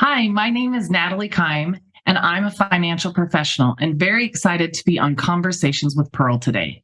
Hi, my name is Natalie Kime, and I'm a financial professional and very excited to be on Conversations with Pearl today.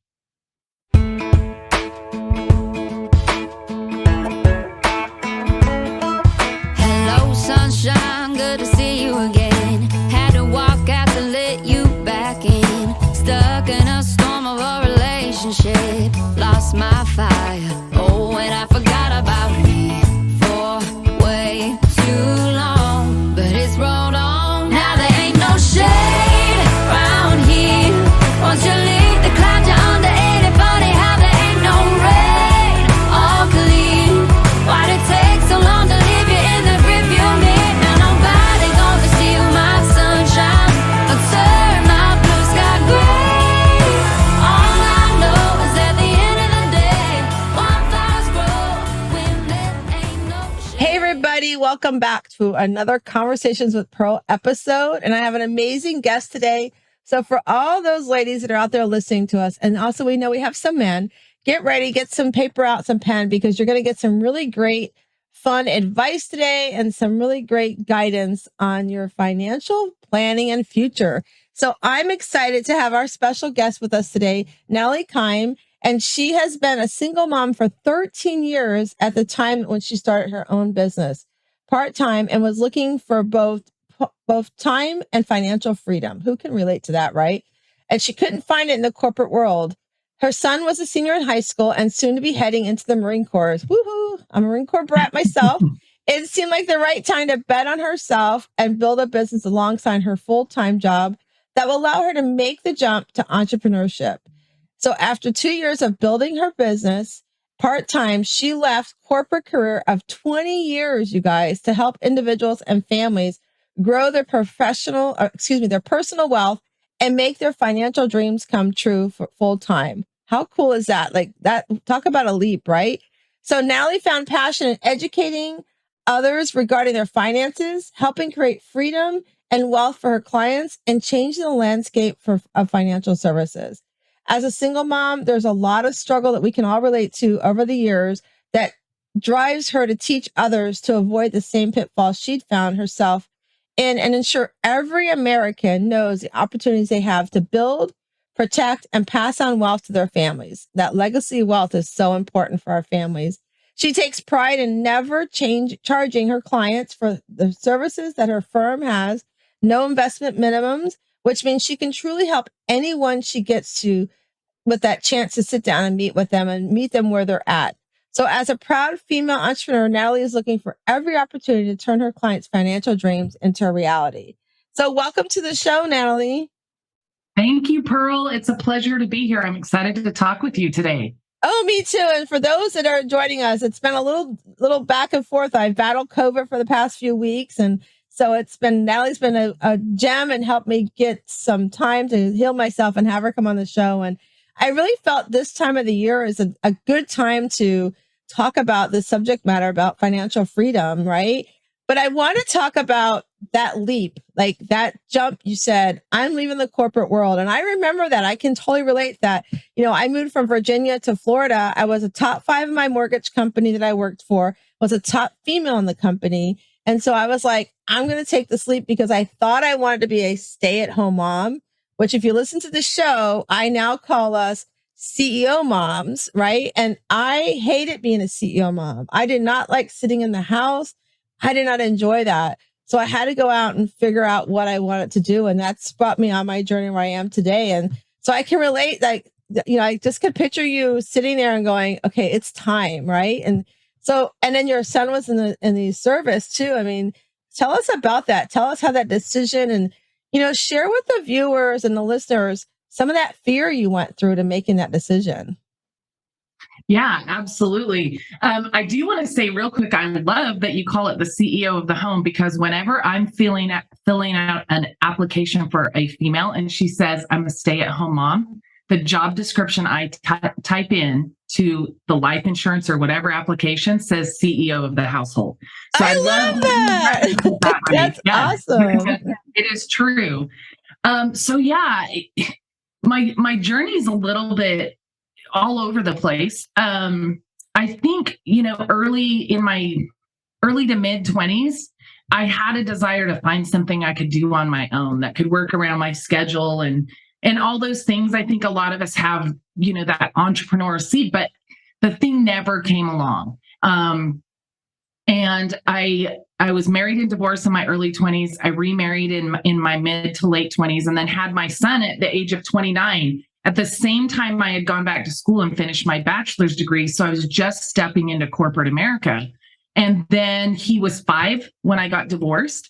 Hello, sunshine, good to see you again. Had to walk out to let you back in. Stuck in a storm of a relationship. Lost my fire. Oh, and I forgot about me for way too long. But it's rolled on. Now there ain't no shade around here. Once you leave the clouds, you're under 80. Funny how there ain't no rain or clear. Why'd it take so long to leave you in the rearview mirror? Now nobody gonna steal my sunshine or turn my blue sky gray. All I know is at the end of the day, wildflowers grow when there ain't no shade. Hey everybody, welcome back to another Conversations with Pearl episode. And I have an amazing guest today. So for all those ladies that are out there listening to us, and also we know we have some men, get ready, get some paper out, some pen, because you're going to get some really great fun advice today and some really great guidance on your financial planning and future. So I'm excited to have our special guest with us today, Natalie Kime. And she has been a single mom for 13 years at the time when she started her own business, part-time, and was looking for both time and financial freedom. Who can relate to that, right? And she couldn't find it in the corporate world. Her son was a senior in high school and soon to be heading into the Marine Corps. Woohoo! I'm a Marine Corps brat myself. It seemed like the right time to bet on herself and build a business alongside her full-time job that will allow her to make the jump to entrepreneurship. So after 2 years of building her business part-time, she left corporate career of 20 years, you guys, to help individuals and families grow their their personal wealth and make their financial dreams come true for full time. How cool is that? Like that, talk about a leap, right? So Natalie found passion in educating others regarding their finances, helping create freedom and wealth for her clients, and changing the landscape of financial services. As a single mom, there's a lot of struggle that we can all relate to over the years that drives her to teach others to avoid the same pitfalls she'd found herself in, and ensure every American knows the opportunities they have to build, protect, and pass on wealth to their families. That legacy wealth is so important for our families. She takes pride in never charging her clients for the services that her firm has, no investment minimums, which means she can truly help anyone she gets to with that chance to sit down and meet with them and meet them where they're at. So as a proud female entrepreneur, Natalie is looking for every opportunity to turn her clients' financial dreams into a reality. So welcome to the show, Natalie. Thank you, Pearl. It's a pleasure to be here. I'm excited to talk with you today. Oh, me too. And for those that are joining us, it's been a little back and forth. I've battled COVID for the past few weeks. And so Natalie's been a gem and helped me get some time to heal myself and have her come on the show. And I really felt this time of the year is a good time to talk about the subject matter about financial freedom, right? But I want to talk about that leap, like that jump. You said, I'm leaving the corporate world. And I remember that. I can totally relate that. You know, I moved from Virginia to Florida. I was a top 5 in my mortgage company that I worked for, was a top female in the company. And so I was like, I'm going to take this leap because I thought I wanted to be a stay-at-home mom, which if you listen to the show, I now call us CEO moms, right? And I hated being a CEO mom. I did not like sitting in the house. I did not enjoy that. So I had to go out and figure out what I wanted to do. And that's brought me on my journey where I am today. And so I can relate, like, you know, I just could picture you sitting there and going, okay, it's time, right? And then your son was in the service too. I mean, tell us about that. Tell us how that decision and, you know, share with the viewers and the listeners some of that fear you went through to making that decision. Yeah, absolutely. I do want to say real quick, I love that you call it the CEO of the home, because whenever I'm filling out an application for a female and she says, I'm a stay-at-home mom, the job description I type in to the life insurance or whatever application says CEO of the household. So I love that. That's awesome. It is true. So yeah, my journey is a little bit all over the place. I think, you know, early to mid 20s, I had a desire to find something I could do on my own that could work around my schedule and all those things. I think a lot of us have, that entrepreneur seed, but the thing never came along. And I was married and divorced in my early 20s. I remarried in my mid to late 20s, and then had my son at the age of 29. At the same time, I had gone back to school and finished my bachelor's degree. So I was just stepping into corporate America. And then he was 5 when I got divorced.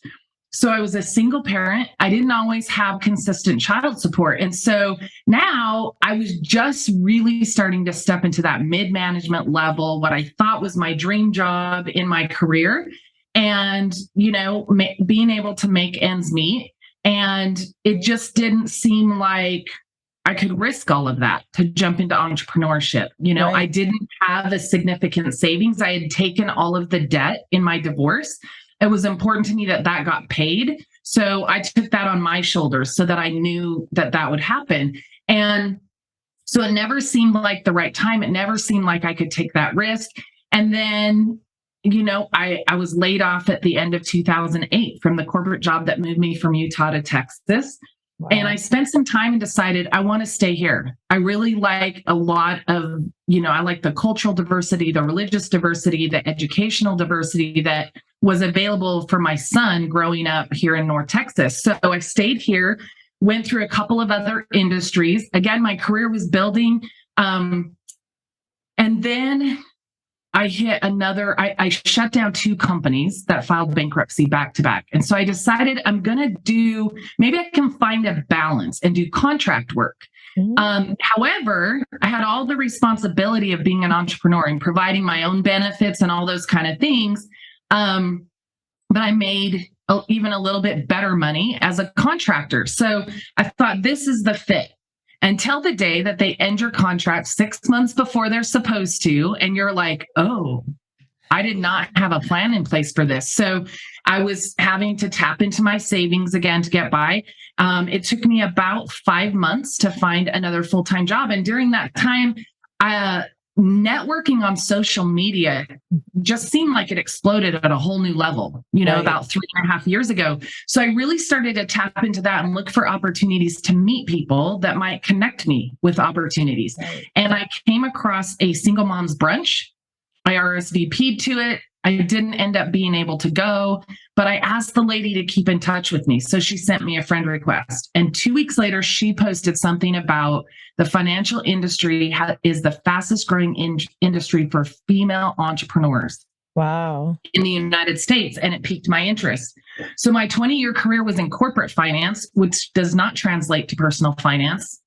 So I was a single parent. I didn't always have consistent child support. And so now I was just really starting to step into that mid-management level, what I thought was my dream job in my career, and, being able to make ends meet. And it just didn't seem like I could risk all of that to jump into entrepreneurship. Right. I didn't have a significant savings. I had taken all of the debt in my divorce. It was important to me that got paid. So I took that on my shoulders so that I knew that would happen. And so it never seemed like the right time. It never seemed like I could take that risk. And then, I was laid off at the end of 2008 from the corporate job that moved me from Utah to Texas. Wow. And I spent some time and decided I want to stay here. I really like a lot of, I like the cultural diversity, the religious diversity, the educational diversity that was available for my son growing up here in North Texas. So I stayed here, went through a couple of other industries. Again, my career was building. And then I hit I shut down 2 companies that filed bankruptcy back to back. And so I decided maybe I can find a balance and do contract work. However, I had all the responsibility of being an entrepreneur and providing my own benefits and all those kind of things. But I made even a little bit better money as a contractor. So I thought, this is the fit. Until the day that they end your contract 6 months before they're supposed to. And you're like, oh, I did not have a plan in place for this. So I was having to tap into my savings again to get by. It took me about 5 months to find another full-time job. And during that time, networking on social media just seemed like it exploded at a whole new level, Right. About 3.5 years ago. So I really started to tap into that and look for opportunities to meet people that might connect me with opportunities. Right. And I came across a single mom's brunch. I RSVP'd to it. I didn't end up being able to go, but I asked the lady to keep in touch with me. So she sent me a friend request. And 2 weeks later, she posted something about the financial industry is the fastest growing industry for female entrepreneurs. Wow. In the United States. And it piqued my interest. So my 20-year career was in corporate finance, which does not translate to personal finance.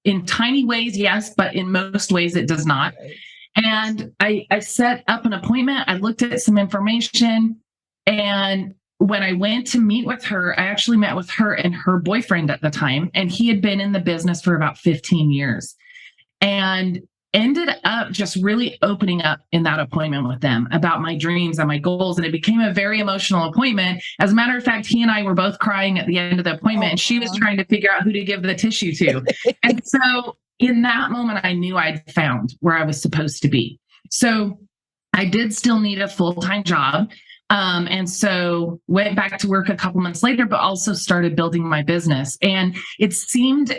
In tiny ways, yes, but in most ways it does not. Right. And I set up an appointment. I looked at some information. And when I went to meet with her, I actually met with her and her boyfriend at the time. And he had been in the business for about 15 years and ended up just really opening up in that appointment with them about my dreams and my goals. And it became a very emotional appointment. As a matter of fact, he and I were both crying at the end of the appointment, and she was trying to figure out who to give the tissue to. And so in that moment, I knew I'd found where I was supposed to be. So I did still need a full-time job. And so went back to work a couple months later, but also started building my business. And it seemed,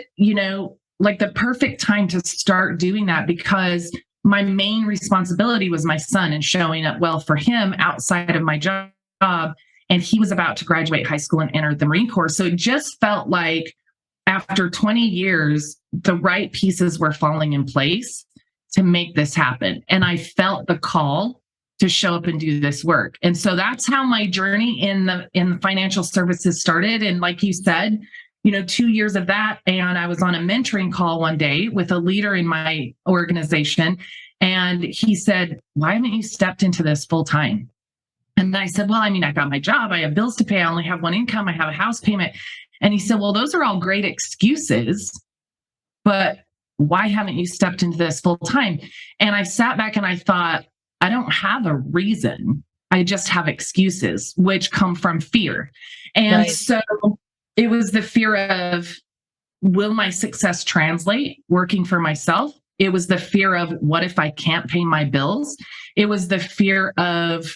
like the perfect time to start doing that, because my main responsibility was my son and showing up well for him outside of my job. And he was about to graduate high school and enter the Marine Corps. So it just felt like after 20 years, the right pieces were falling in place to make this happen. And I felt the call to show up and do this work. And so that's how my journey in the financial services started. And like you said, 2 years of that. And I was on a mentoring call one day with a leader in my organization. And he said, why haven't you stepped into this full time? And I said, well, I got my job. I have bills to pay. I only have one income. I have a house payment. And he said, well, those are all great excuses, but why haven't you stepped into this full time? And I sat back and I thought, I don't have a reason. I just have excuses, which come from fear. And Right. So it was the fear of, will my success translate working for myself? It was the fear of, what if I can't pay my bills? It was the fear of,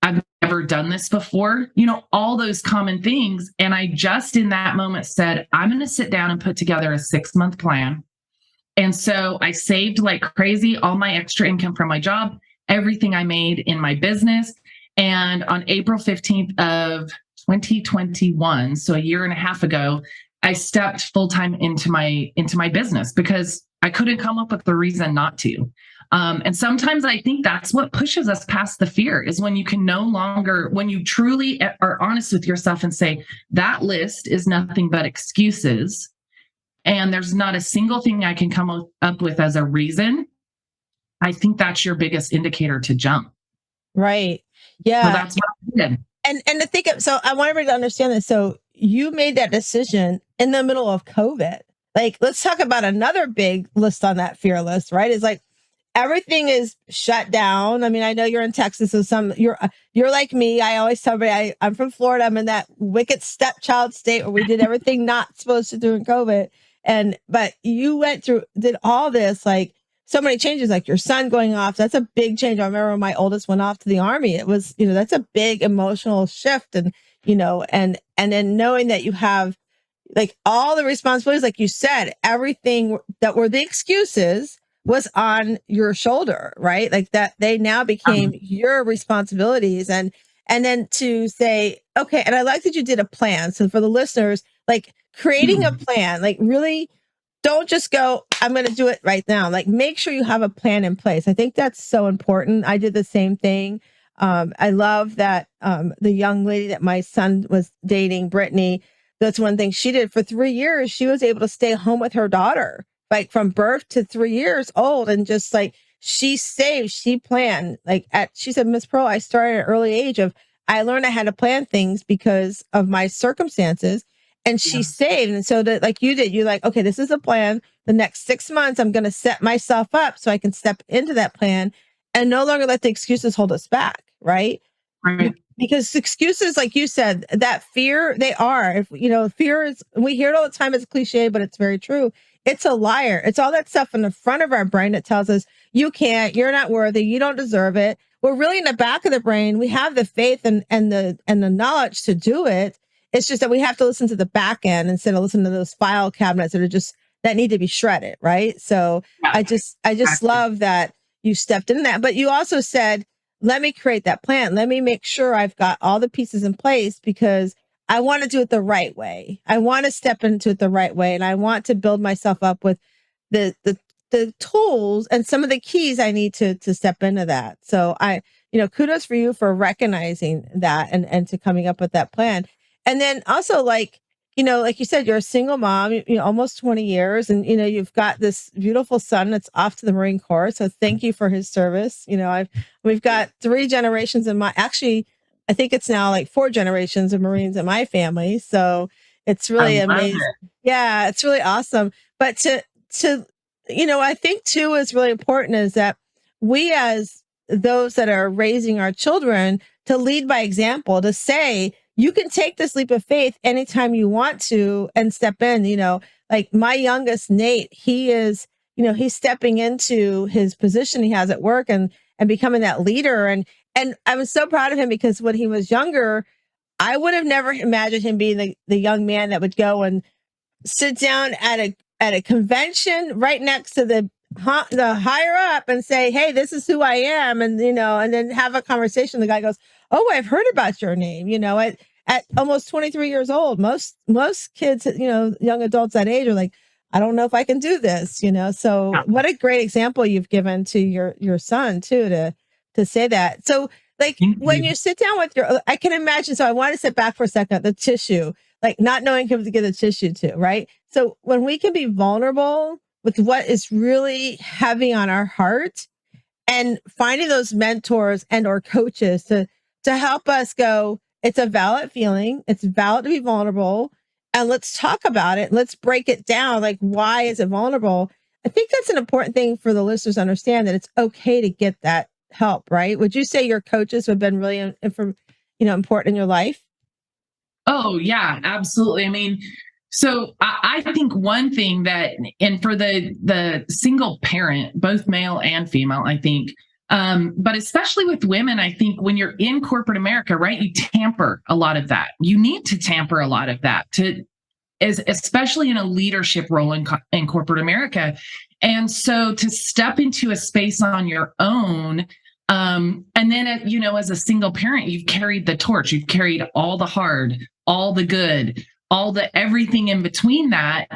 I've ever done this before? All those common things. And I just in that moment said, I'm going to sit down and put together a 6-month plan. And so I saved like crazy all my extra income from my job, everything I made in my business. And on April 15th of 2021, so a year and a half ago, I stepped full time into my business because I couldn't come up with the reason not to. And sometimes I think that's what pushes us past the fear is when you can no longer, when you truly are honest with yourself and say, that list is nothing but excuses. And there's not a single thing I can come up with as a reason. I think that's your biggest indicator to jump. Right. So Yeah. that's what I did. And to think of, so I want everybody to understand this. So you made that decision in the middle of COVID. Like, let's talk about another big list on that fear list, right? It's like everything is shut down. I mean, I know you're in Texas, so you're like me. I always tell everybody I'm from Florida. I'm in that wicked stepchild state where we did everything not supposed to do in COVID. But you did all this, like so many changes, like your son going off. That's a big change. I remember when my oldest went off to the Army. It was, that's a big emotional shift. And, and then knowing that you have like all the responsibilities, like you said, everything that were the excuses was on your shoulder, right? Like that they now became your responsibilities. And then to say, okay, and I like that you did a plan. So for the listeners, like creating a plan, like really don't just go, I'm going to do it right now. Like make sure you have a plan in place. I think that's so important. I did the same thing. I love that the young lady that my son was dating, Brittany, that's one thing she did for 3 years. She was able to stay home with her daughter, like from birth to 3 years old. And just like she saved, she planned, she said, Miss Pearl, I started at an early age I learned I had to plan things because of my circumstances. And she saved. And so that like you did, you're like, okay, this is a plan. The next 6 months, I'm going to set myself up so I can step into that plan and no longer let the excuses hold us back. Right. Right. Because excuses, like you said, that fear, they are, fear is, we hear it all the time as a cliche, but it's very true. It's a liar. It's all that stuff in the front of our brain that tells us you can't, you're not worthy, you don't deserve it. We're really in the back of the brain. We have the faith and the knowledge to do it. It's just that we have to listen to the back end instead of listening to those file cabinets that need to be shredded. Right. So I just love that you stepped in that, but you also said, let me create that plan. Let me make sure I've got all the pieces in place because I want to do it the right way. I want to step into it the right way. And I want to build myself up with the tools and some of the keys I need to step into that. So kudos for you for recognizing that and to coming up with that plan. And then also like you said, you're a single mom, almost 20 years and, you've got this beautiful son that's off to the Marine Corps. So thank you for his service. We've got 3 generations I think it's now like 4 generations of Marines in my family. So it's really amazing. Yeah, it's really awesome. But to I think too is really important is that we as those that are raising our children to lead by example, to say, you can take this leap of faith anytime you want to and step in, like my youngest, Nate, he is, he's stepping into his position he has at work and becoming that leader. And I was so proud of him because when he was younger, I would have never imagined him being the young man that would go and sit down at a convention right next to the higher up and say, hey, this is who I am. And, and then have a conversation. The guy goes, oh, I've heard about your name, at almost 23 years old. Most kids, young adults that age are like, I don't know if I can do this, so what a great example you've given to your son too, to say that. So like when you sit down with I can imagine, so I want to sit back for a second, the tissue, like not knowing who to give the tissue to, right? So when we can be vulnerable with what is really heavy on our heart and finding those mentors and or coaches to help us go, it's a valid feeling. It's valid to be vulnerable. And let's talk about it. Let's break it down. Like, why is it vulnerable? I think that's an important thing for the listeners to understand, that it's okay to get that help, right? Would you say your coaches have been really important in your life? Oh, yeah, absolutely. I mean, so I think one thing that, and for the single parent, both male and female, I think But especially with women, I think when you're in corporate America, right, you tamper a lot of that. You need to tamper a lot of that especially in a leadership role in corporate America. And so to step into a space on your own, and then, as a single parent, you've carried the torch, you've carried all the hard, all the good, all the everything in between that.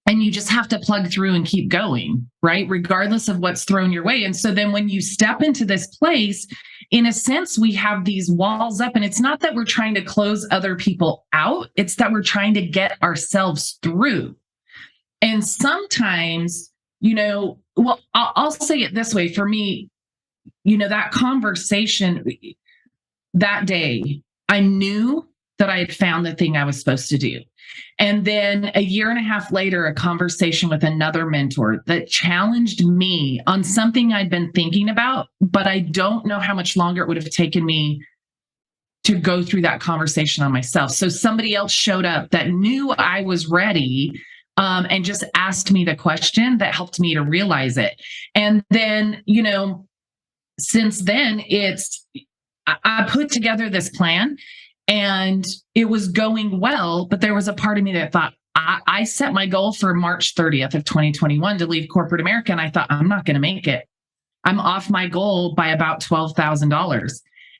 And you just have to plug through and keep going, right? Regardless of what's thrown your way. And so then when you step into this place, in a sense, we have these walls up, and it's not that we're trying to close other people out. It's that we're trying to get ourselves through. And sometimes, I'll say it this way. For me, that conversation that day, I knew that I had found the thing I was supposed to do. And then a year and a half later, a conversation with another mentor that challenged me on something I'd been thinking about, but I don't know how much longer it would have taken me to go through that conversation on myself. So somebody else showed up that knew I was ready, and just asked me the question that helped me to realize it. And then, since then, I put together this plan. And it was going well, but there was a part of me that thought, I set my goal for March 30th of 2021 to leave corporate America. And I thought, I'm not going to make it. I'm off my goal by about $12,000.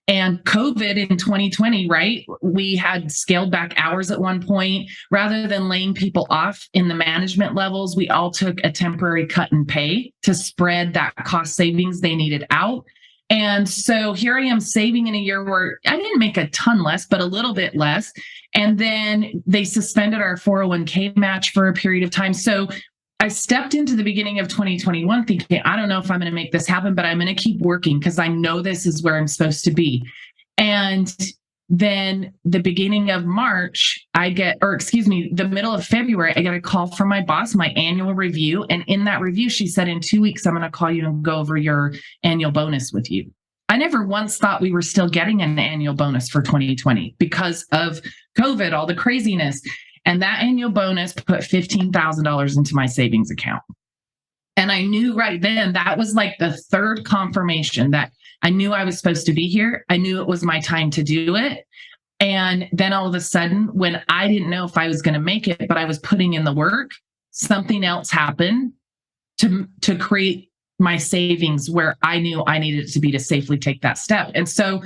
And COVID in 2020, right? We had scaled back hours at one point. Rather than laying people off in the management levels, we all took a temporary cut in pay to spread that cost savings they needed out. And so here I am saving in a year where I didn't make a ton less, but a little bit less. And then they suspended our 401k match for a period of time. So I stepped into the beginning of 2021 thinking, I don't know if I'm going to make this happen, but I'm going to keep working because I know this is where I'm supposed to be. And then the beginning of March, the middle of February, I get a call from my boss, my annual review. And in that review, she said, in 2 weeks, I'm going to call you and go over your annual bonus with you. I never once thought we were still getting an annual bonus for 2020 because of COVID, all the craziness. And that annual bonus put $15,000 into my savings account. And I knew right then that was like the third confirmation that I knew I was supposed to be here. I knew it was my time to do it. And then all of a sudden, when I didn't know if I was going to make it, but I was putting in the work, something else happened to create my savings where I knew I needed to be to safely take that step. And so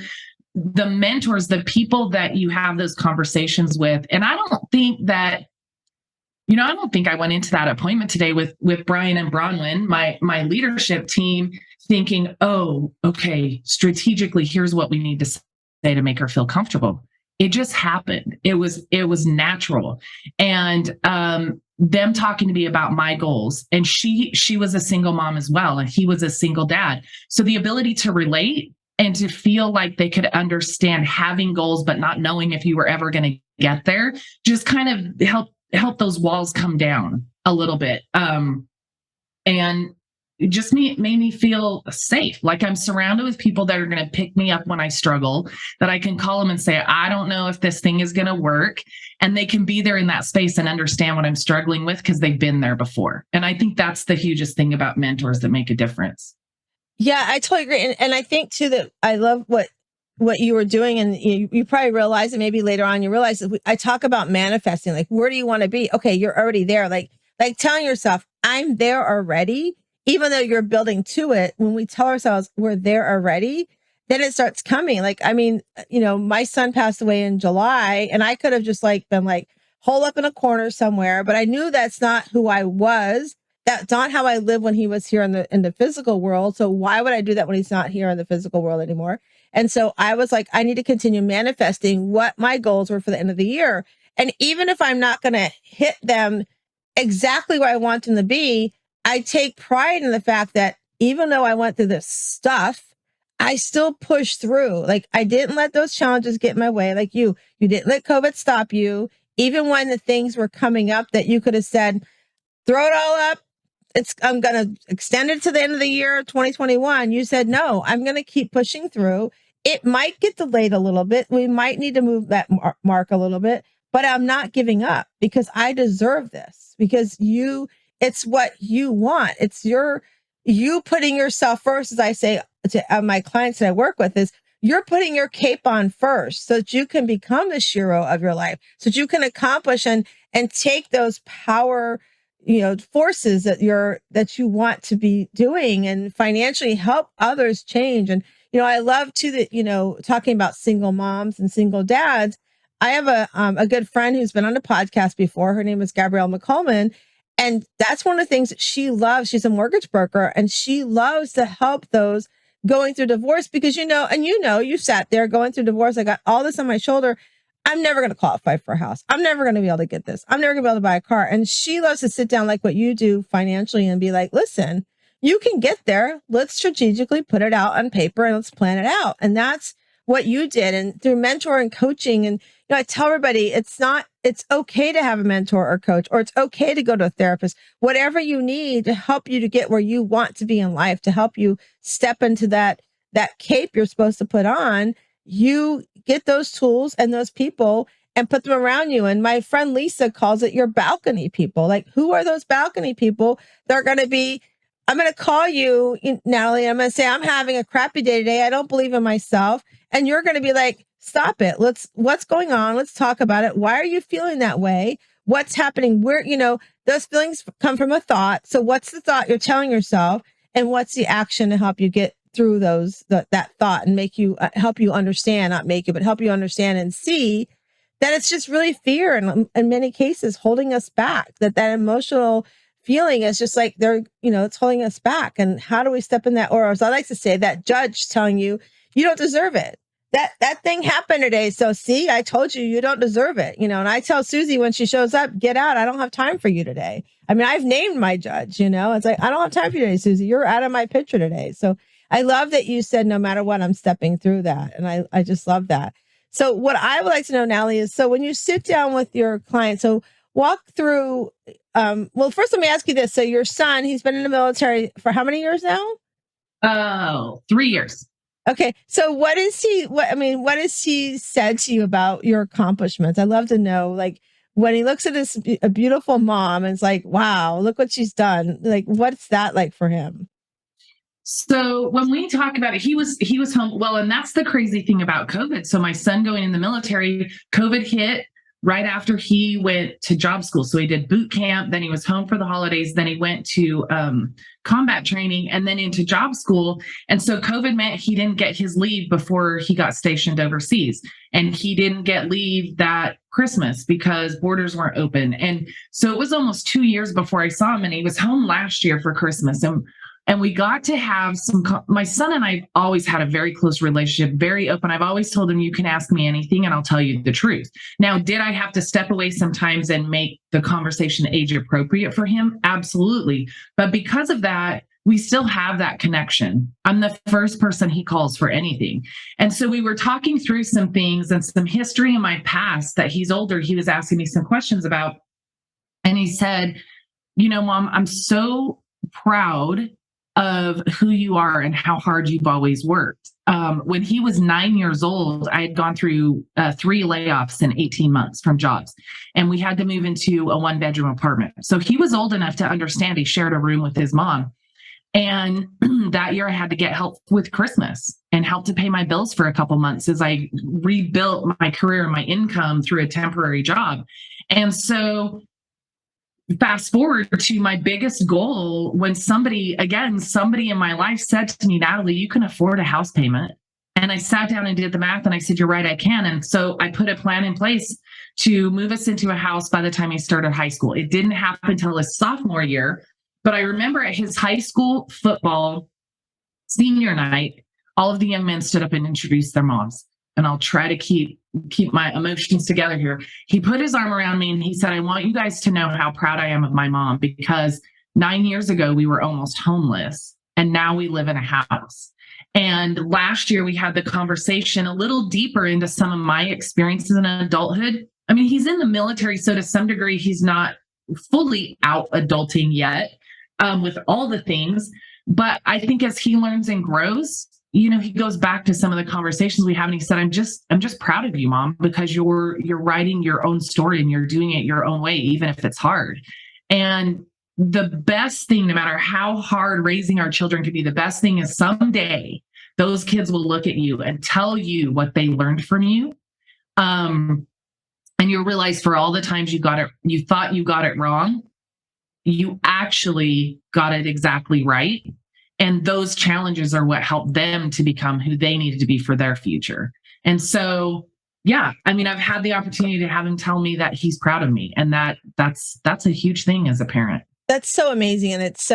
the mentors, the people that you have those conversations with, and I don't think I went into that appointment today with Brian and Bronwyn, my leadership team, thinking, oh, okay, strategically, here's what we need to say to make her feel comfortable. It just happened. It was natural. And them talking to me about my goals. And she was a single mom as well. And he was a single dad. So the ability to relate and to feel like they could understand having goals, but not knowing if you were ever going to get there, just kind of help those walls come down a little bit. And it just made me feel safe. Like I'm surrounded with people that are going to pick me up when I struggle, that I can call them and say, I don't know if this thing is going to work. And they can be there in that space and understand what I'm struggling with because they've been there before. And I think that's the hugest thing about mentors that make a difference. Yeah, I totally agree. And I think too that I love what you were doing. And you probably realize it, maybe later on you realize that I talk about manifesting, like, where do you want to be? Okay, you're already there. Like telling yourself, I'm there already. Even though you're building to it, when we tell ourselves we're there already, then it starts coming. Like, I mean, my son passed away in July, and I could have just been holed up in a corner somewhere, but I knew that's not who I was. That's not how I live when he was here in the physical world. So why would I do that when he's not here in the physical world anymore? And so I was like, I need to continue manifesting what my goals were for the end of the year. And even if I'm not going to hit them exactly where I want them to be, I take pride in the fact that even though I went through this stuff, I still pushed through. Like, I didn't let those challenges get in my way. Like you didn't let COVID stop you. Even when the things were coming up that you could have said, throw it all up. I'm going to extend it to the end of the year, 2021. You said, no, I'm going to keep pushing through. It might get delayed a little bit. We might need to move that mark a little bit, but I'm not giving up because I deserve this, because it's what you want. It's your you putting yourself first, as I say to my clients that I work with, is you're putting your cape on first so that you can become the hero of your life, so that you can accomplish and take those power, forces that you want to be doing and financially help others change. And, I love too that, talking about single moms and single dads. I have a good friend who's been on a podcast before. Her name is Gabrielle McCollman. And that's one of the things that she loves. She's a mortgage broker and she loves to help those going through divorce because, you sat there going through divorce. I got all this on my shoulder. I'm never going to qualify for a house. I'm never going to be able to get this. I'm never going to be able to buy a car. And she loves to sit down like what you do financially and be like, listen, you can get there. Let's strategically put it out on paper and let's plan it out. And that's what you did. And through mentor and coaching. And I tell everybody it's okay to have a mentor or coach, or it's okay to go to a therapist, whatever you need to help you to get where you want to be in life, to help you step into that cape you're supposed to put on. You get those tools and those people and put them around you. And my friend Lisa calls it your balcony people. Like, who are those balcony people? They're going to be, I'm going to call you, Natalie. I'm going to say, I'm having a crappy day today. I don't believe in myself. And you're going to be like, stop it. What's going on? Let's talk about it. Why are you feeling that way? What's happening? Where, those feelings come from a thought. So what's the thought you're telling yourself? And what's the action to help you get through that thought and make you help you understand, not make you, but help you understand and see that it's just really fear. And in many cases, holding us back, that emotional feeling is just like it's holding us back. And how do we step in that? Or as I like to say, that judge telling you, you don't deserve it. That thing happened today. So see, I told you, you don't deserve it. And I tell Susie when she shows up, get out. I don't have time for you today. I mean, I've named my judge, it's like, I don't have time for you today, Susie. You're out of my picture today. So I love that you said, no matter what, I'm stepping through that. And I just love that. So what I would like to know, Natalie, is so when you sit down with your client, so walk through, well, first let me ask you this. So your son, he's been in the military for how many years now? Oh, 3 years. Okay. So what has he said to you about your accomplishments? I'd love to know, like, when he looks at a beautiful mom and it's like, wow, look what she's done. Like, what's that like for him? So when we talk about it, he was home. Well, and that's the crazy thing about COVID. So my son going in the military, COVID hit right after he went to job school. So he did boot camp, then he was home for the holidays, then he went to combat training and then into job school. And so COVID meant he didn't get his leave before he got stationed overseas. And he didn't get leave that Christmas because borders weren't open. And so it was almost 2 years before I saw him, and he was home last year for Christmas. And we got to have my son and I always had a very close relationship, very open. I've always told him, you can ask me anything and I'll tell you the truth. Now, did I have to step away sometimes and make the conversation age appropriate for him? Absolutely. But because of that, we still have that connection. I'm the first person he calls for anything. And so we were talking through some things and some history in my past that he's older. He was asking me some questions about, and he said, Mom, I'm so proud of who you are and how hard you've always worked. When he was 9 years old, I had gone through 3 layoffs in 18 months from jobs, and we had to move into a 1-bedroom apartment. So he was old enough to understand. He shared a room with his mom. And that year I had to get help with Christmas and help to pay my bills for a couple months as I rebuilt my career and my income through a temporary job. And so fast forward to my biggest goal, when somebody in my life said to me, Natalie, you can afford a house payment. And I sat down and did the math and I said, you're right, I can. And so I put a plan in place to move us into a house by the time he started high school. It didn't happen until his sophomore year, but I remember at his high school football senior night, all of the young men stood up and introduced their moms. And I'll try to keep my emotions together here. He put his arm around me and he said, I want you guys to know how proud I am of my mom, because 9 years ago, we were almost homeless and now we live in a house. And last year we had the conversation a little deeper into some of my experiences in adulthood. I mean, he's in the military, so to some degree, he's not fully out adulting yet with all the things. But I think as he learns and grows, he goes back to some of the conversations we have, and he said, I'm just proud of you, Mom, because you're writing your own story and you're doing it your own way, even if it's hard. And the best thing, no matter how hard raising our children can be, the best thing is someday those kids will look at you and tell you what they learned from you. And you'll realize for all the times you thought you got it wrong, you actually got it exactly right. And those challenges are what helped them to become who they needed to be for their future. And so, yeah, I mean, I've had the opportunity to have him tell me that he's proud of me. And that's a huge thing as a parent. That's so amazing. And it's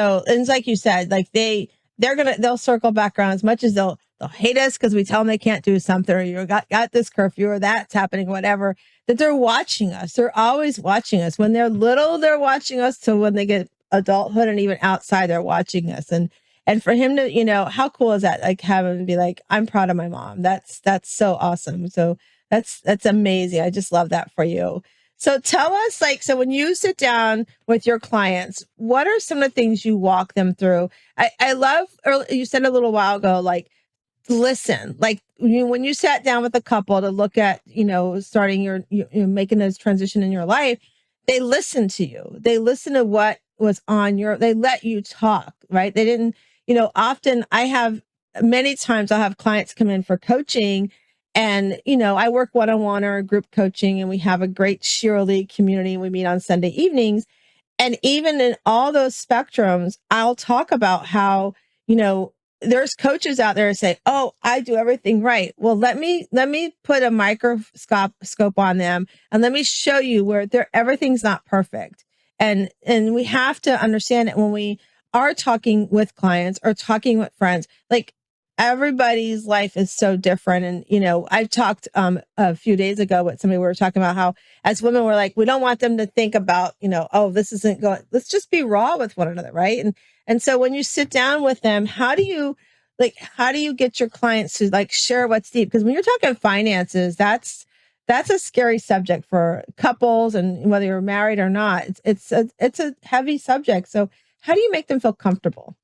like you said, like they'll circle back around as much as they'll hate us because we tell them they can't do something, or you got this curfew, or that's happening, whatever, that they're watching us. They're always watching us. When they're little, they're watching us, to when they get adulthood and even outside, they're watching us. And for him to, how cool is that? Like, have him be like, I'm proud of my mom. That's so awesome. So that's amazing. I just love that for you. So tell us, so when you sit down with your clients, what are some of the things you walk them through? I love, you said a little while ago, listen, when you sat down with a couple to look at, starting your making this transition in your life, they listen to you. They listen to what was they let you talk, right? They didn't, often many times I'll have clients come in for coaching, and, I work one-on-one or group coaching, and we have a great cheerleading community. We meet on Sunday evenings. And even in all those spectrums, I'll talk about how, there's coaches out there who say, oh, I do everything right. Well, let me put a microscope on them, and let me show you where everything's not perfect. And we have to understand that when we are talking with clients or talking with friends, everybody's life is so different. And, I talked a few days ago with somebody, we were talking about how as women, we're like, we don't want them to think about, oh, this isn't going, let's just be raw with one another. Right. And so when you sit down with them, how do you get your clients to share what's deep? Because when you're talking finances, that's a scary subject for couples, and whether you're married or not, it's a heavy subject. So how do you make them feel comfortable?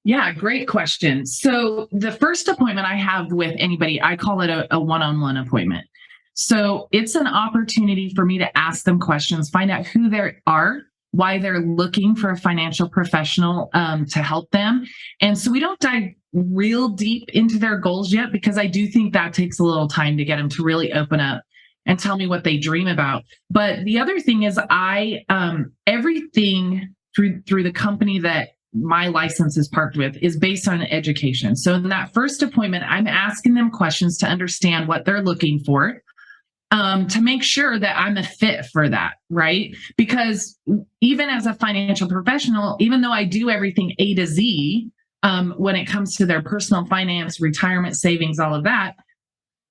Yeah, great question. So the first appointment I have with anybody, I call it a one-on-one appointment. So it's an opportunity for me to ask them questions, find out who they are, why they're looking for a financial professional to help them. And so we don't dive real deep into their goals yet, because I do think that takes a little time to get them to really open up and tell me what they dream about. But the other thing is everything through the company that my license is parked with is based on education. So in that first appointment, I'm asking them questions to understand what they're looking for, to make sure that I'm a fit for that, right? Because even as a financial professional, even though I do everything A to Z, when it comes to their personal finance, retirement savings, all of that,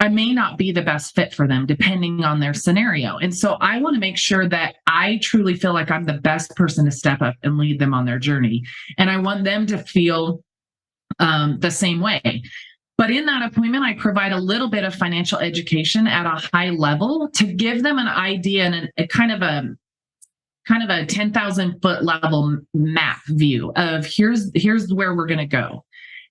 I may not be the best fit for them depending on their scenario. And so I want to make sure that I truly feel like I'm the best person to step up and lead them on their journey. And I want them to feel the same way. But in that appointment, I provide a little bit of financial education at a high level to give them an idea and a kind of a 10,000 foot level map view of here's where we're going to go.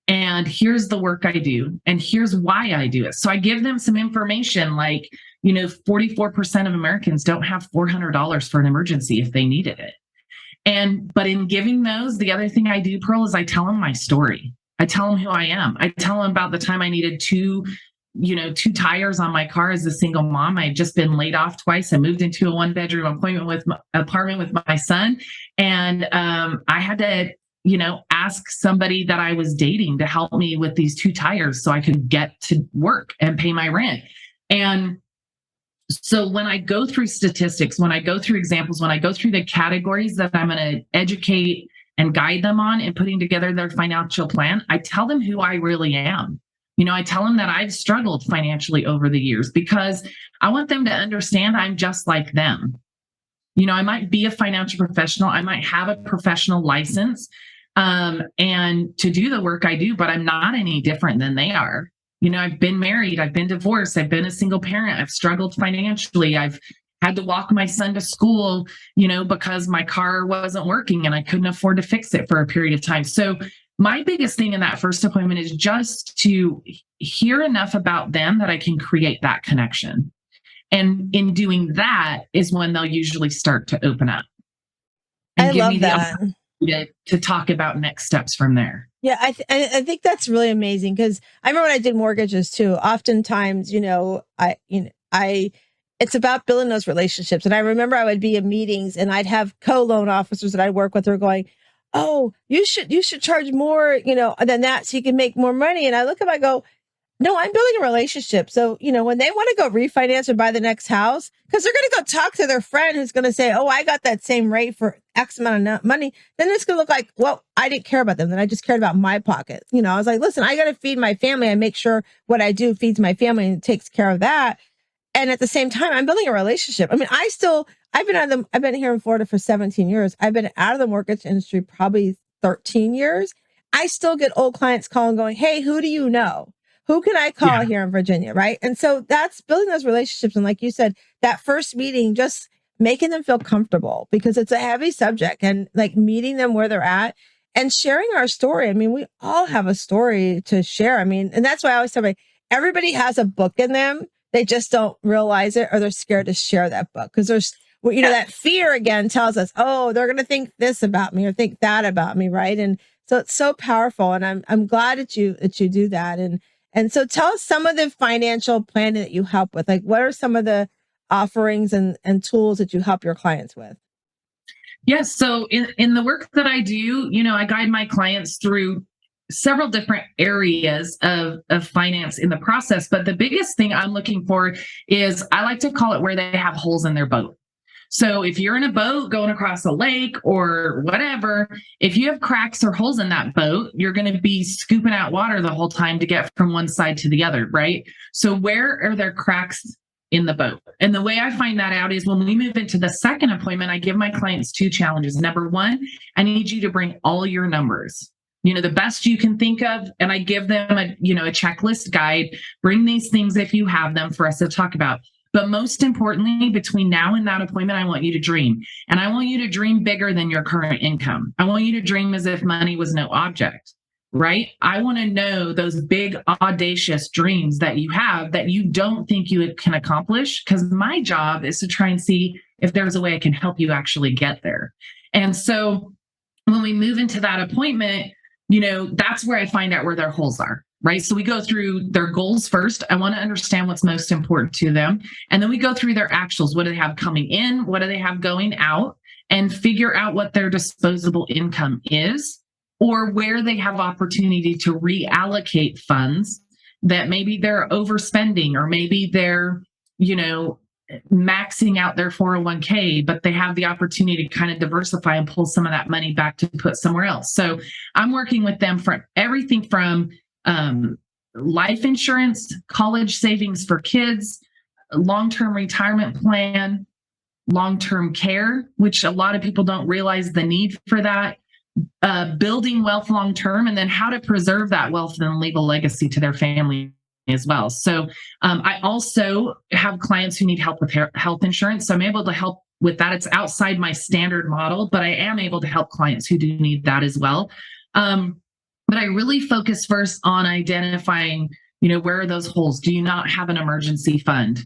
And here's the work I do, and here's why I do it. So I give them some information 44% of Americans don't have $400 for an emergency if they needed it. But in giving those, the other thing I do, Pearl, is I tell them my story. I tell them who I am. I tell them about the time I needed two tires on my car as a single mom. I had just been laid off twice. I moved into a one-bedroom apartment with my son. And I had to ask somebody that I was dating to help me with these two tires so I could get to work and pay my rent. And so when I go through statistics, when I go through examples, when I go through the categories that I'm going to educate and guide them on in putting together their financial plan, I tell them who I really am. I tell them that I've struggled financially over the years, because I want them to understand I'm just like them. I might be a financial professional. I might have a professional license, and to do the work I do, but I'm not any different than they are. I've been married, I've been divorced, I've been a single parent, I've struggled financially. I've had to walk my son to school, because my car wasn't working and I couldn't afford to fix it for a period of time. So my biggest thing in that first appointment is just to hear enough about them that I can create that connection. And in doing that is when they'll usually start to open up. and I give me love the that. opportunity to talk about next steps from there. Yeah, I think that's really amazing because I remember when I did mortgages too. Oftentimes, I it's about building those relationships. And I remember I would be in meetings and I'd have co-loan officers that I work with who are going, "Oh, you should charge more, than that so you can make more money." And I look at them, I go, no, I'm building a relationship. So, when they want to go refinance or buy the next house, because they're going to go talk to their friend who's going to say, "Oh, I got that same rate for X amount of money," then it's going to look like, well, I didn't care about them. Then I just cared about my pocket. I was like, listen, I got to feed my family. I make sure what I do feeds my family and takes care of that. And at the same time, I'm building a relationship. I mean, I've been here in Florida for 17 years. I've been out of the mortgage industry probably 13 years. I still get old clients calling going, "Hey, who do you know? Who can I call Yeah. here in Virginia?" Right. And so that's building those relationships. And like you said, that first meeting, just making them feel comfortable because it's a heavy subject and like meeting them where they're at and sharing our story. I mean, we all have a story to share. I mean, and that's why I always tell everybody has a book in them. They just don't realize it or they're scared to share that book because that fear again tells us, oh, they're going to think this about me or think that about me. Right. And so it's so powerful. And I'm glad that you do that. And so tell us some of the financial planning that you help with. Like, what are some of the offerings and tools that you help your clients with? Yes. So in the work that I do, I guide my clients through several different areas of finance in the process. But the biggest thing I'm looking for is I like to call it where they have holes in their boat. So if you're in a boat going across a lake or whatever, if you have cracks or holes in that boat, you're going to be scooping out water the whole time to get from one side to the other, right? So where are there cracks in the boat? And the way I find that out is when we move into the second appointment, I give my clients two challenges. Number one, I need you to bring all your numbers, the best you can think of. And I give them a checklist guide. Bring these things if you have them for us to talk about. But most importantly, between now and that appointment, I want you to dream. And I want you to dream bigger than your current income. I want you to dream as if money was no object, right? I want to know those big, audacious dreams that you have that you don't think you can accomplish. Because my job is to try and see if there's a way I can help you actually get there. And so when we move into that appointment, that's where I find out where their holes are. Right. So we go through their goals first. I want to understand what's most important to them. And then we go through their actuals. What do they have coming in? What do they have going out? And figure out what their disposable income is or where they have opportunity to reallocate funds that maybe they're overspending or maybe they're, maxing out their 401k, but they have the opportunity to kind of diversify and pull some of that money back to put somewhere else. So I'm working with them for everything from life insurance, college savings for kids, long-term retirement plan, long-term care, which a lot of people don't realize the need for that, building wealth long-term, and then how to preserve that wealth and leave a legacy to their family as well. So I also have clients who need help with health insurance. So I'm able to help with that. It's outside my standard model, but I am able to help clients who do need that as well. But I really focus first on identifying, where are those holes? Do you not have an emergency fund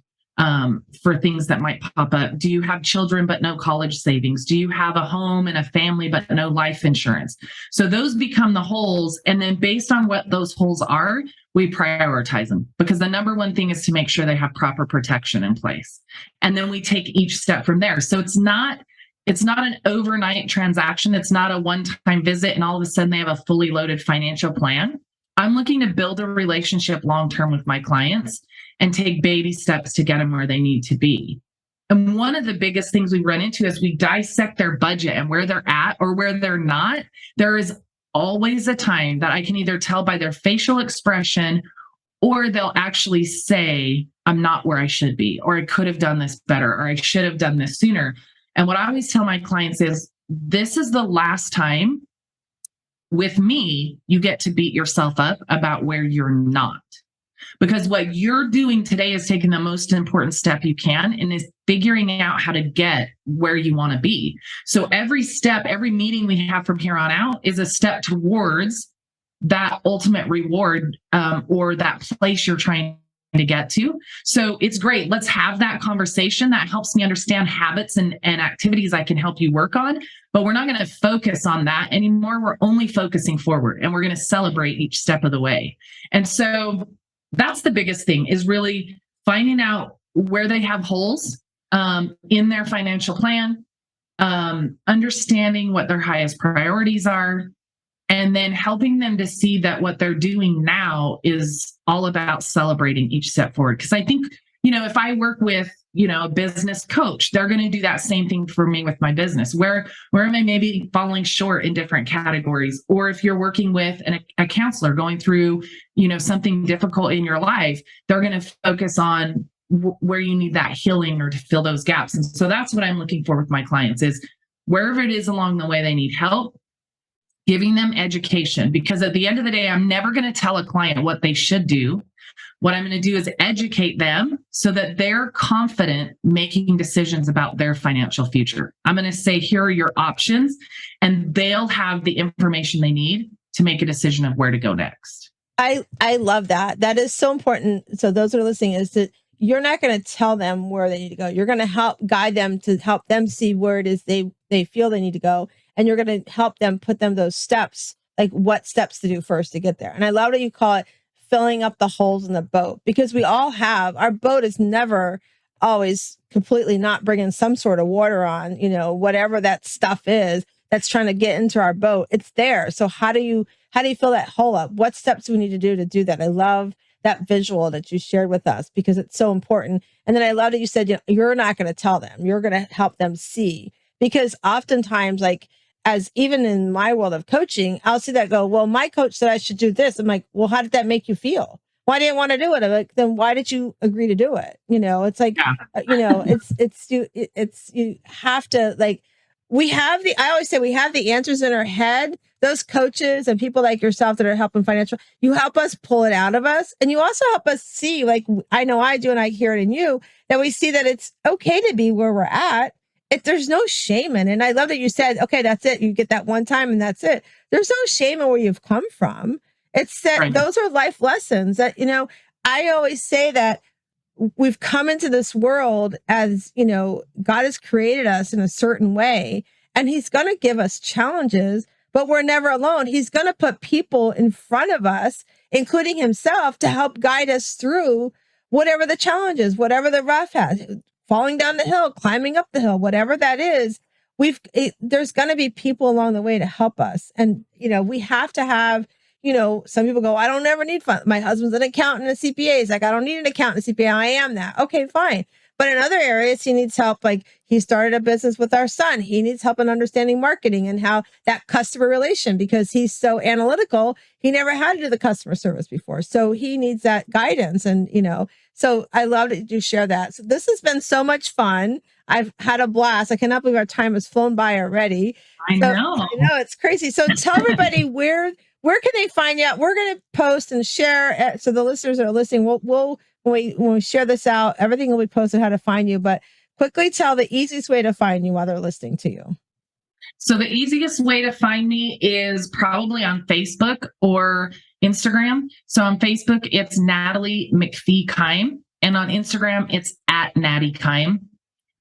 for things that might pop up? Do you have children but no college savings? Do you have a home and a family but no life insurance? So those become the holes. And then based on what those holes are, we prioritize them because the number one thing is to make sure they have proper protection in place. And then we take each step from there. So it's not an overnight transaction. It's not a one-time visit and all of a sudden they have a fully loaded financial plan. I'm looking to build a relationship long-term with my clients and take baby steps to get them where they need to be. And one of the biggest things we run into is we dissect their budget and where they're at or where they're not. There is always a time that I can either tell by their facial expression or they'll actually say, I'm not where I should be, or I could have done this better, or I should have done this sooner. And what I always tell my clients is, this is the last time with me, you get to beat yourself up about where you're not. Because what you're doing today is taking the most important step you can and is figuring out how to get where you want to be. So every step, every meeting we have from here on out is a step towards that ultimate reward or that place you're trying to get to. So it's great. Let's have that conversation. That helps me understand habits and activities I can help you work on. But we're not going to focus on that anymore. We're only focusing forward, and we're going to celebrate each step of the way. And so that's the biggest thing, is really finding out where they have holes in their financial plan, understanding what their highest priorities are, and then helping them to see that what they're doing now is all about celebrating each step forward. Because I think, if I work with, a business coach, they're going to do that same thing for me with my business. Where am I maybe falling short in different categories? Or if you're working with a counselor going through, something difficult in your life, they're going to focus on where you need that healing or to fill those gaps. And so that's what I'm looking for with my clients, is wherever it is along the way they need help, giving them education. Because at the end of the day, I'm never going to tell a client what they should do. What I'm going to do is educate them so that they're confident making decisions about their financial future. I'm going to say, here are your options, and they'll have the information they need to make a decision of where to go next. I love that. That is so important. So those that are listening, is that you're not going to tell them where they need to go. You're going to help guide them to help them see where it is they feel they need to go. And you're going to help them put them those steps, like what steps to do first to get there. And I love that you call it filling up the holes in the boat, because we all have, our boat is never always completely not bringing some sort of water on, whatever that stuff is that's trying to get into our boat. It's there. So how do you fill that hole up? What steps do we need to do that? I love that visual that you shared with us, because it's so important. And then I love that you said, you're not going to tell them, you're going to help them see, because oftentimes, like, as even in my world of coaching, I'll see that go, well, my coach said I should do this. I'm like, well, how did that make you feel? Why didn't you want to do it? I'm like, then why did you agree to do it? It's like, you have to, like, I always say we have the answers in our head. Those coaches and people like yourself that are helping financial, you help us pull it out of us. And you also help us see, like, I know I do, and I hear it in you, that we see that it's okay to be where we're at. There's no shame in it. And I love that you said, okay, that's it. You get that one time and that's it. There's no shame in where you've come from. It's that Right. Those are life lessons that, I always say that we've come into this world as, God has created us in a certain way, and he's going to give us challenges, but we're never alone. He's going to put people in front of us, including himself, to help guide us through whatever the challenge is, whatever the rough has. Falling down the hill, climbing up the hill, whatever that is, there's going to be people along the way to help us. And, we have to have, some people go, I don't ever need fun. My husband's an accountant and a CPA. He's like, I don't need an accountant and CPA. I am that. Okay, fine. But in other areas, he needs help. Like, he started a business with our son. He needs help in understanding marketing and how that customer relation, because he's so analytical. He never had to do the customer service before. So he needs that guidance. And, so I love that you share that. So this has been so much fun. I've had a blast. I cannot believe our time has flown by already. I know. It's crazy. So tell everybody where can they find you out? We're going to post and share. So the listeners that are listening, we'll when we share this out, everything will be posted how to find you. But quickly tell the easiest way to find you while they're listening to you. So the easiest way to find me is probably on Facebook or Instagram. So on Facebook, it's Natalie Kime. And on Instagram, it's @NattyKime.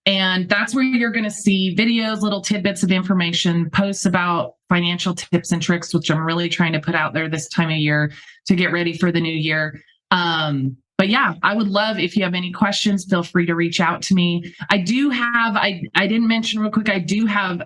And that's where you're going to see videos, little tidbits of information, posts about financial tips and tricks, which I'm really trying to put out there this time of year to get ready for the new year. But yeah, I would love, if you have any questions, feel free to reach out to me. I do have, I didn't mention real quick, I do have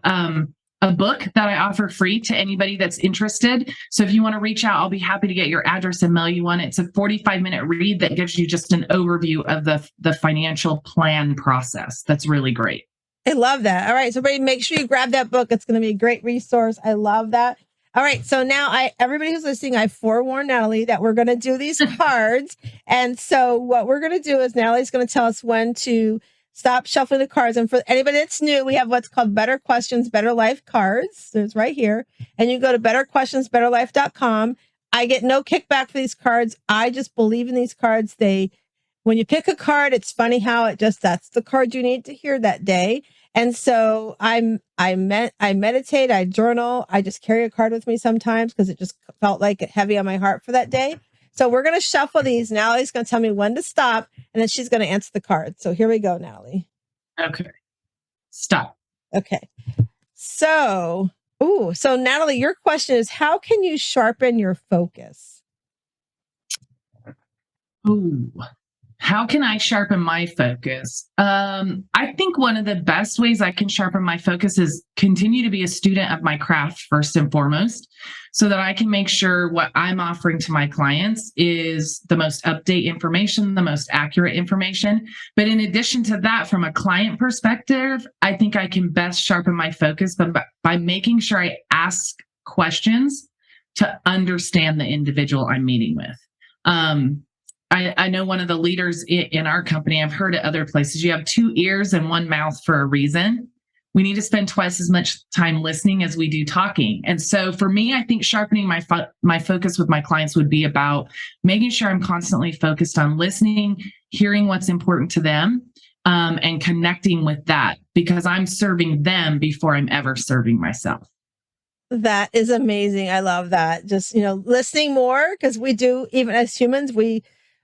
a book that I offer free to anybody that's interested. So if you want to reach out, I'll be happy to get your address and mail you one. It's a 45-minute read that gives you just an overview of the financial plan process. That's really great. I love that. All right. So everybody, make sure you grab that book. It's going to be a great resource. I love that. All right. So now everybody who's listening, I forewarned Natalie that we're going to do these cards. And so what we're going to do is Natalie's going to tell us when to stop shuffling the cards. And for anybody that's new, we have what's called Better Questions, Better Life cards. So it's right here. And you go to betterquestionsbetterlife.com. I get no kickback for these cards. I just believe in these cards. When you pick a card, it's funny how that's the card you need to hear that day. And so I meditate, I journal, I just carry a card with me sometimes because it just felt like it heavy on my heart for that day. So we're going to shuffle these. Natalie's going to tell me when to stop, and then she's going to answer the cards. So here we go, Natalie. Okay. Stop. Okay. So Natalie, your question is, how can you sharpen your focus? Ooh. How can I sharpen my focus? I think one of the best ways I can sharpen my focus is continue to be a student of my craft first and foremost, so that I can make sure what I'm offering to my clients is the most update information, the most accurate information. But in addition to that, from a client perspective, I think I can best sharpen my focus by making sure I ask questions to understand the individual I'm meeting with. I know one of the leaders in our company, I've heard at other places, you have 2 ears and 1 mouth for a reason. We need to spend twice as much time listening as we do talking. And so for me, I think sharpening my focus with my clients would be about making sure I'm constantly focused on listening, hearing what's important to them, and connecting with that, because I'm serving them before I'm ever serving myself. That is amazing. I love that. Just, listening more, because we do, even as humans,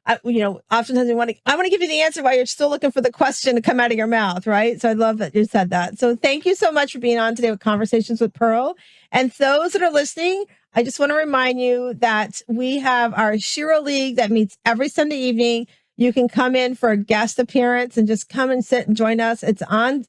oftentimes I want to give you the answer while you're still looking for the question to come out of your mouth, right? So I love that you said that. So thank you so much for being on today with Conversations with Pearl. And those that are listening, I just want to remind you that we have our Shiro League that meets every Sunday evening. You can come in for a guest appearance and just come and sit and join us. It's on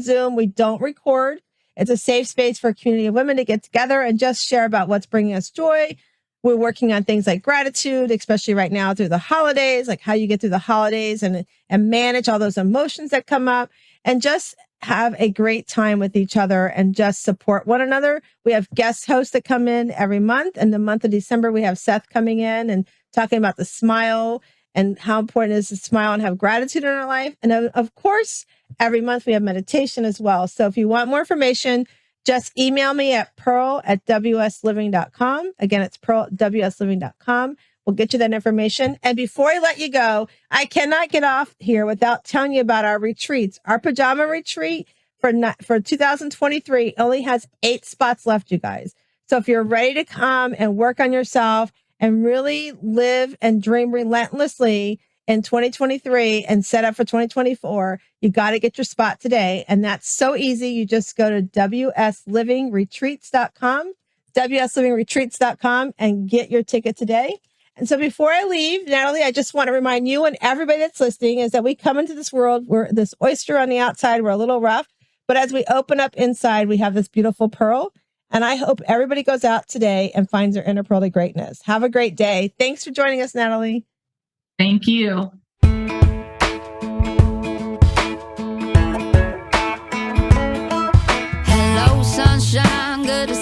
Zoom. We don't record. It's a safe space for a community of women to get together and just share about what's bringing us joy. We're working on things like gratitude, especially right now through the holidays, like how you get through the holidays and manage all those emotions that come up, and just have a great time with each other and just support one another. We have guest hosts that come in every month. In the month of December, we have Seth coming in and talking about the smile and how important it is to smile and have gratitude in our life. And of course, every month we have meditation as well. So if you want more information, just email me at pearl@wsliving.com. Again, it's pearl@wsliving.com. We'll get you that information. And before I let you go, I cannot get off here without telling you about our retreats. Our pajama retreat for 2023 only has 8 spots left, you guys. So if you're ready to come and work on yourself and really live and dream relentlessly in 2023 and set up for 2024, you got to get your spot today. And that's so easy. You just go to wslivingretreats.com, wslivingretreats.com, and get your ticket today. And so before I leave, Natalie, I just want to remind you and everybody that's listening is that we come into this world, we're this oyster on the outside, we're a little rough, but as we open up inside, we have this beautiful pearl. And I hope everybody goes out today and finds their inner pearl of greatness. Have a great day. Thanks for joining us, Natalie. Thank you. Hello, sunshine. Good to